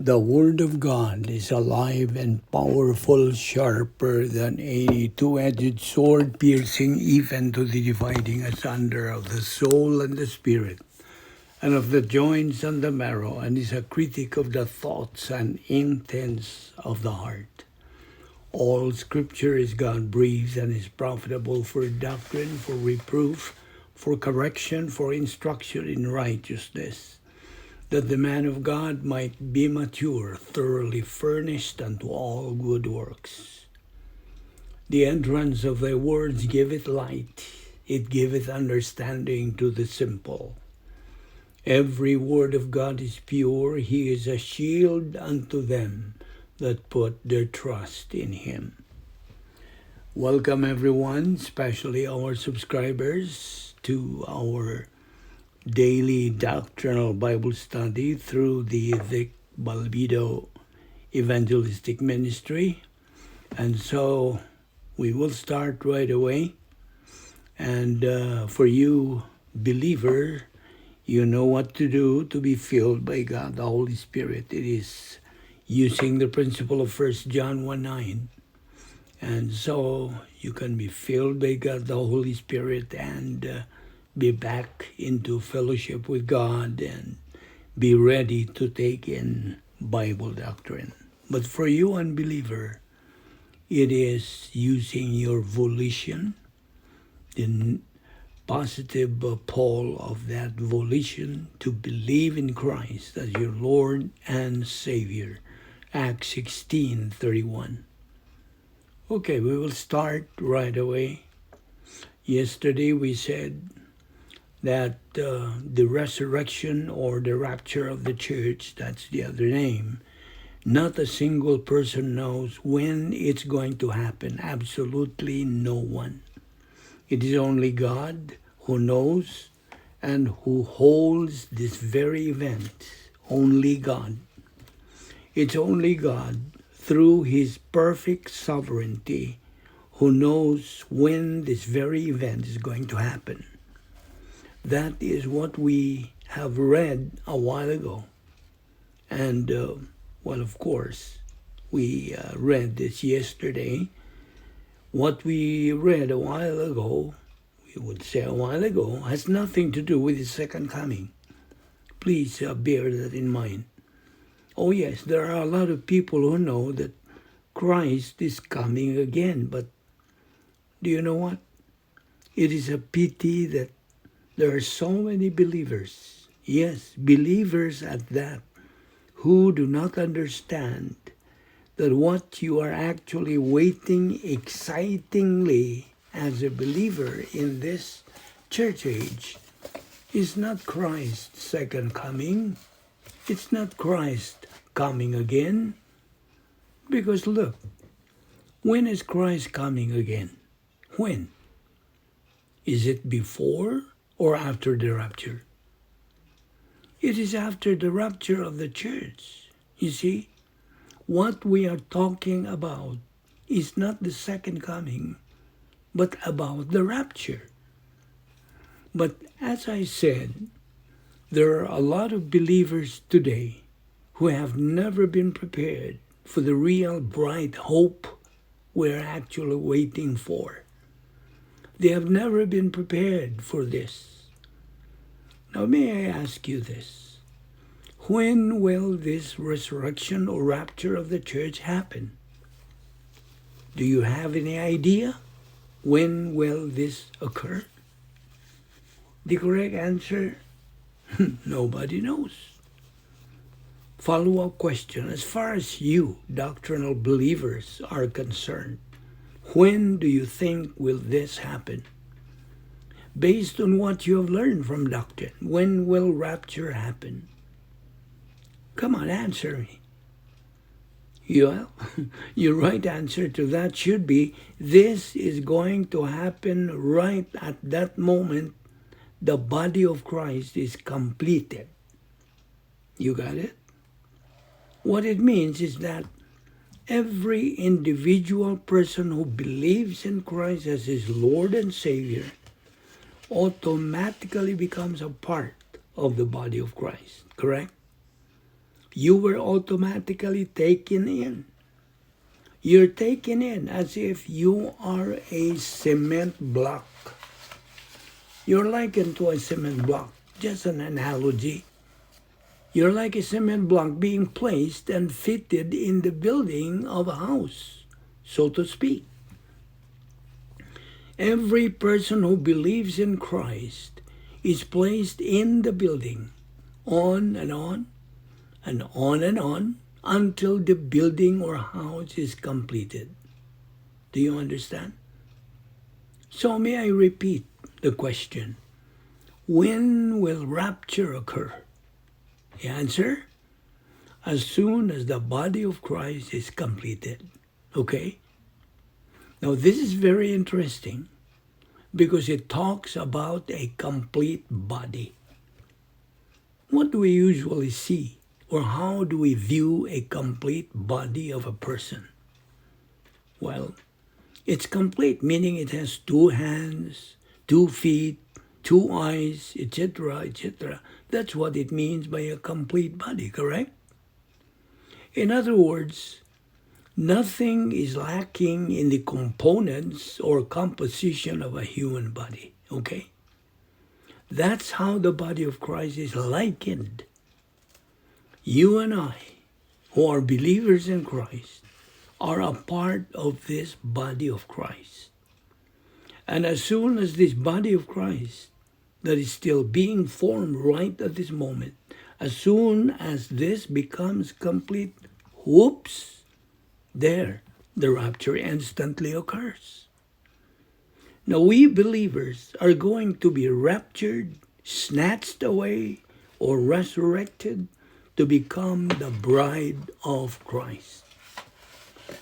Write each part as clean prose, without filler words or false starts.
The Word of God is alive and powerful, sharper than any two-edged sword, piercing even to the dividing asunder of the soul and the spirit, and of the joints and the marrow, and is a critic of the thoughts and intents of the heart. All Scripture is God-breathed and is profitable for doctrine, for reproof, for correction, for instruction in righteousness, that the man of God might be mature, thoroughly furnished unto all good works. The entrance of thy words giveth light, it giveth understanding to the simple. Every word of God is pure, he is a shield unto them that put their trust in him. Welcome everyone, especially our subscribers, to our daily doctrinal Bible study through the Balbido evangelistic ministry. And so we will start right away. And for you believer, you know what to do to be filled by God, the Holy Spirit. It is using the principle of 1 John 1:9. And so you can be filled by God, the Holy Spirit, and be back into fellowship with God and be ready to take in Bible doctrine. But for you unbeliever, it is using your volition, the positive pole of that volition, to believe in Christ as your Lord and Savior. Acts 16:31. Okay, we will start right away. Yesterday we said that the resurrection or the rapture of the church, that's the other name, not a single person knows when it's going to happen. Absolutely no one. It is only God who knows and who holds this very event. Only God. It's only God, through his perfect sovereignty, who knows when this very event is going to happen. That is what we have read a while ago. And, well, of course, we read this yesterday. What we read a while ago, we would say a while ago, has nothing to do with his second coming. Please bear that in mind. Oh yes, there are a lot of people who know that Christ is coming again. But do you know what? It is a pity that there are so many believers, yes, believers at that, who do not understand that what you are actually waiting excitingly as a believer in this church age is not Christ's second coming. It's not Christ coming again. Because look, when is Christ coming again? When? Is it before or after the rapture? It is after the rapture of the church. You see, what we are talking about is not the second coming, but about the rapture. But as I said, there are a lot of believers today who have never been prepared for the real bright hope we're actually waiting for. They have never been prepared for this. Now may I ask you this. When will this resurrection or rapture of the church happen? Do you have any idea? When will this occur? The correct answer, nobody knows. Follow-up question. As far as you, doctrinal believers, are concerned, when do you think will this happen? Based on what you have learned from doctrine, when will rapture happen? Come on, answer me. Well, your right answer to that should be, this is going to happen right at that moment the body of Christ is completed. You got it? What it means is that every individual person who believes in Christ as his Lord and Savior automatically becomes a part of the body of Christ, correct? you were automatically taken in. You're taken in as if you are a cement block. You're likened to a cement block, just an analogy. You're like a cement block being placed and fitted in the building of a house, so to speak. Every person who believes in Christ is placed in the building, on and on, and on and on, until the building or house is completed. Do you understand? So may I repeat the question, when will rapture occur? The answer, as soon as the body of Christ is completed. Okay? Now this is very interesting because it talks about a complete body. What do we usually see, or how do we view a complete body of a person? Well, it's complete, meaning it has 2 hands, 2 feet, 2 eyes, etc., etc. That's what it means by a complete body, correct? In other words, nothing is lacking in the components or composition of a human body, okay? That's how the body of Christ is likened. You and I, who are believers in Christ, are a part of this body of Christ. And as soon as this body of Christ that is still being formed right at this moment, as soon as this becomes complete, whoops, there, the rapture instantly occurs. Now we believers are going to be raptured, snatched away, or resurrected to become the bride of Christ.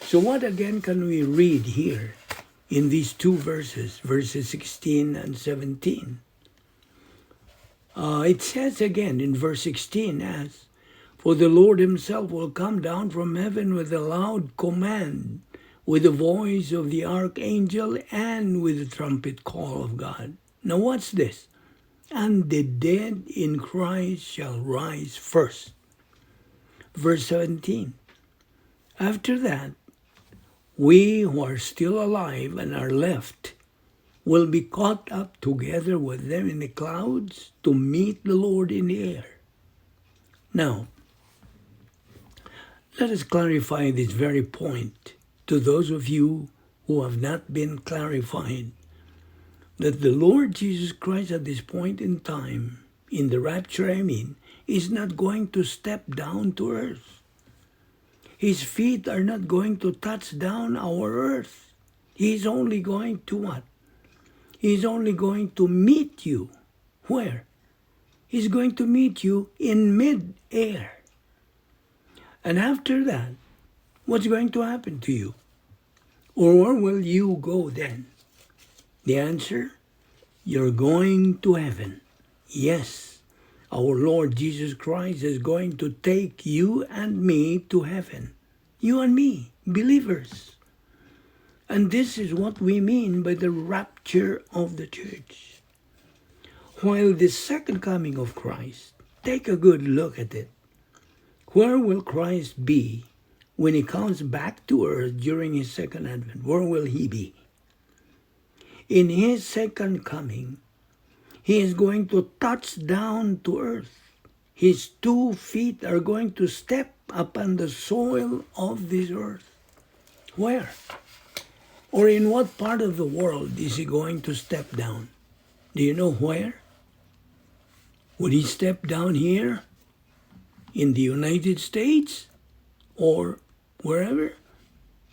So what again can we read here in these 2 verses, verses 16 and 17? It says again in verse 16, as, "For the Lord himself will come down from heaven with a loud command, with the voice of the archangel, and with the trumpet call of God." Now what's this? "And the dead in Christ shall rise first." Verse 17, "After that, we who are still alive and are left will be caught up together with them in the clouds to meet the Lord in the air." Now, let us clarify this very point to those of you who have not been clarified, that the Lord Jesus Christ at this point in time, in the rapture is not going to step down to earth. His feet are not going to touch down our earth. He's only going to what? He's only going to meet you. Where? He's going to meet you in mid-air. And after that, what's going to happen to you? Or where will you go then? The answer, you're going to heaven. Yes, our Lord Jesus Christ is going to take you and me to heaven. You and me, believers. And this is what we mean by the rapture of the church. While the second coming of Christ, take a good look at it. Where will Christ be when he comes back to earth during his second advent? Where will he be? In his second coming, he is going to touch down to earth. His 2 feet are going to step upon the soil of this earth. Where? Or in what part of the world is he going to step down? Do you know where? Would he step down here in the United States or wherever?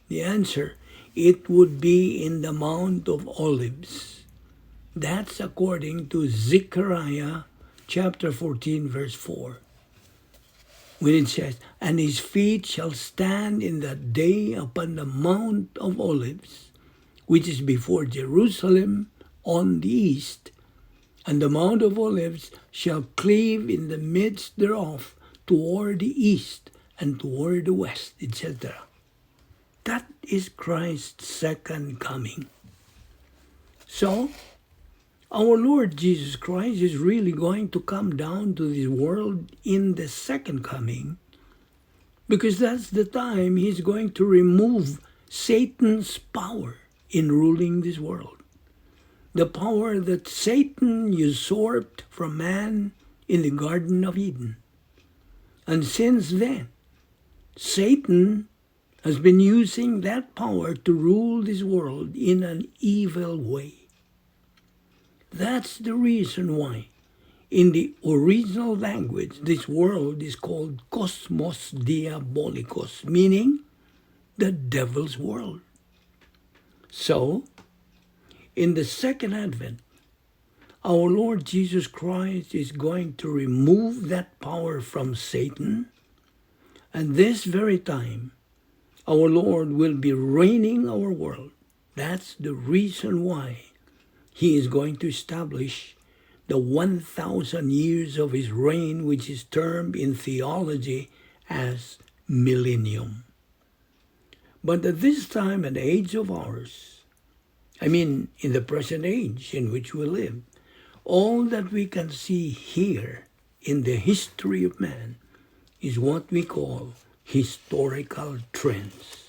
The answer, it would be in the Mount of Olives. That's according to Zechariah chapter 14 verse 4. When it says, "And his feet shall stand in that day upon the Mount of Olives, which is before Jerusalem on the east, and the Mount of Olives shall cleave in the midst thereof toward the east and toward the west," etc. That is Christ's second coming. So, our Lord Jesus Christ is really going to come down to this world in the second coming Because that's the time he's going to remove Satan's power in ruling this world. The power that Satan usurped from man in the Garden of Eden. And since then, Satan has been using that power to rule this world in an evil way. That's the reason why in the original language this world is called Cosmos Diabolicos, meaning the devil's world. So, in the second advent, our Lord Jesus Christ is going to remove that power from Satan, and this very time, our Lord will be reigning our world. That's the reason why he is going to establish the 1,000 years of his reign, which is termed in theology as millennium. But at this time and age of ours, in the present age in which we live, all that we can see here in the history of man is what we call historical trends.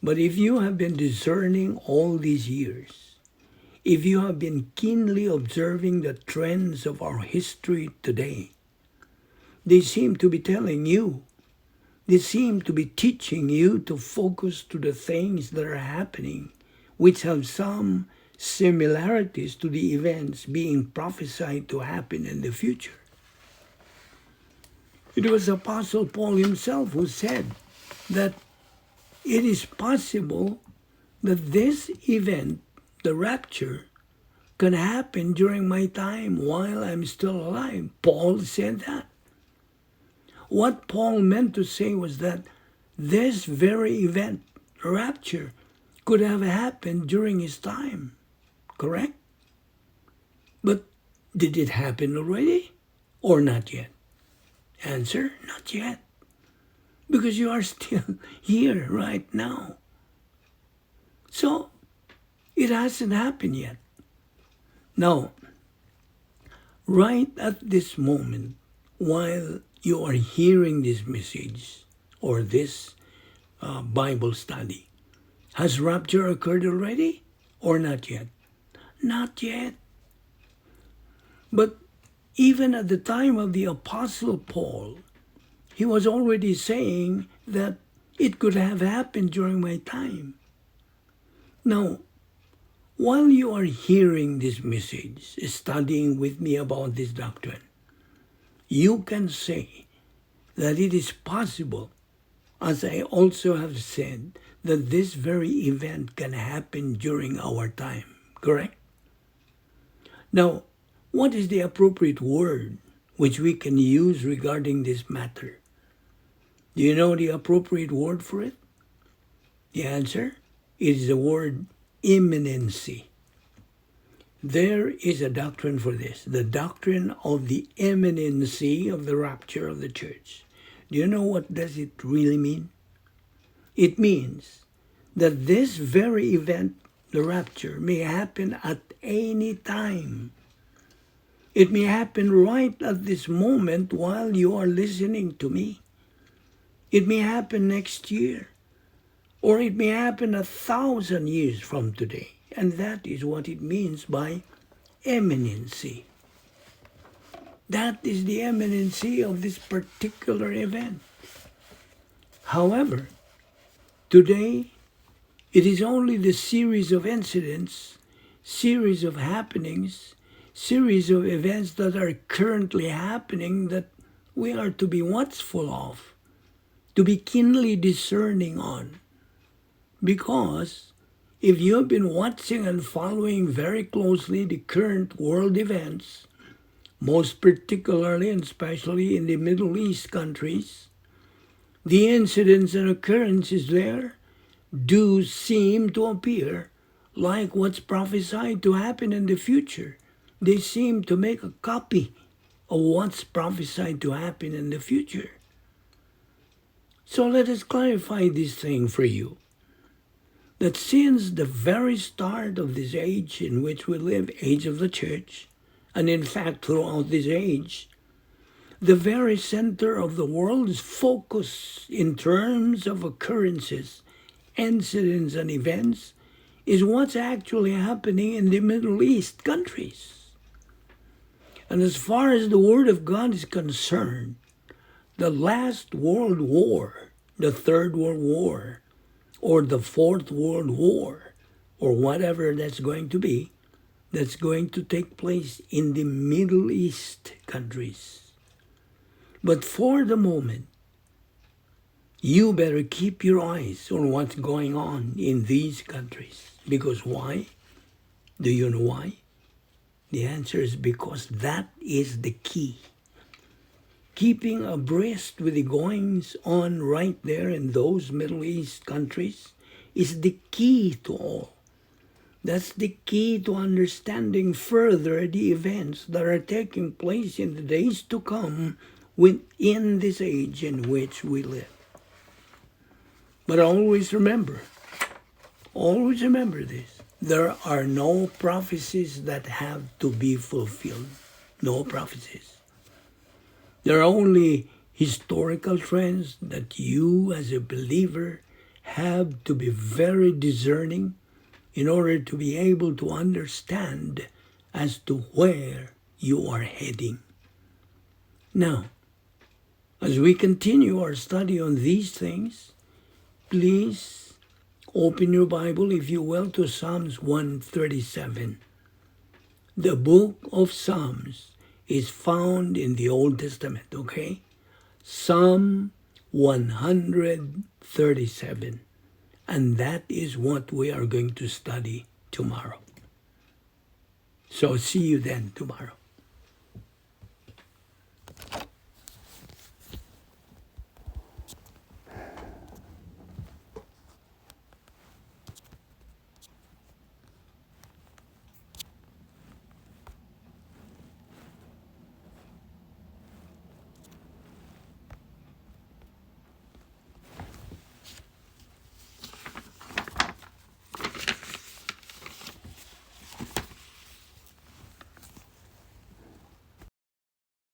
But if you have been discerning all these years, if you have been keenly observing the trends of our history today, they seem to be telling you, they seem to be teaching you to focus to the things that are happening, which have some similarities to the events being prophesied to happen in the future. It was Apostle Paul himself who said that it is possible that this event, the rapture, can happen during my time while I'm still alive. Paul said that. What Paul meant to say was that this very event, rapture, could have happened during his time. Correct? But did it happen already or not yet? Answer, not yet. Because you are still here right now. So, it hasn't happened yet. Now, right at this moment, while you are hearing this message or this Bible study, has rapture occurred already or not yet? Not yet. But even at the time of the Apostle Paul, he was already saying that it could have happened during my time. Now, while you are hearing this message, studying with me about this doctrine, you can say that it is possible, as I also have said, that this very event can happen during our time. Correct? Now, what is the appropriate word which we can use regarding this matter? Do you know the appropriate word for it? The answer is the word imminency. There is a doctrine for this, the doctrine of the imminency of the rapture of the church. Do you know what does it really mean? It means that this very event, the rapture, may happen at any time. It may happen right at this moment while you are listening to me. It may happen next year, or it may happen 1,000 years from today. And that is what it means by imminency. That is the imminency of this particular event. However, today, it is only the series of incidents, series of happenings, series of events that are currently happening that we are to be watchful of, to be keenly discerning on. Because if you have been watching and following very closely the current world events, most particularly and especially in the Middle East countries, the incidents and occurrences there do seem to appear like what's prophesied to happen in the future. They seem to make a copy of what's prophesied to happen in the future. So let us clarify this thing for you. That since the very start of this age in which we live, age of the church, and in fact throughout this age, The very center of the world's focus in terms of occurrences, incidents, and events is what's actually happening in the Middle East countries. And as far as the Word of God is concerned, the last World War, the Third World War, or the Fourth World War, or whatever that's going to be, that's going to take place in the Middle East countries. But for the moment, you better keep your eyes on what's going on in these countries. Because why? Do you know why? The answer is because that is the key. Keeping abreast with the goings on right there in those Middle East countries is the key to all. That's the key to understanding further the events that are taking place in the days to come within this age in which we live. But always remember this. There are no prophecies that have to be fulfilled. No prophecies. There are only historical trends that you as a believer have to be very discerning in order to be able to understand as to where you are heading. Now, as we continue our study on these things, please open your Bible, if you will, to Psalms 137. The book of Psalms is found in the Old Testament, okay? Psalm 137. And that is what we are going to study tomorrow. So see you then tomorrow.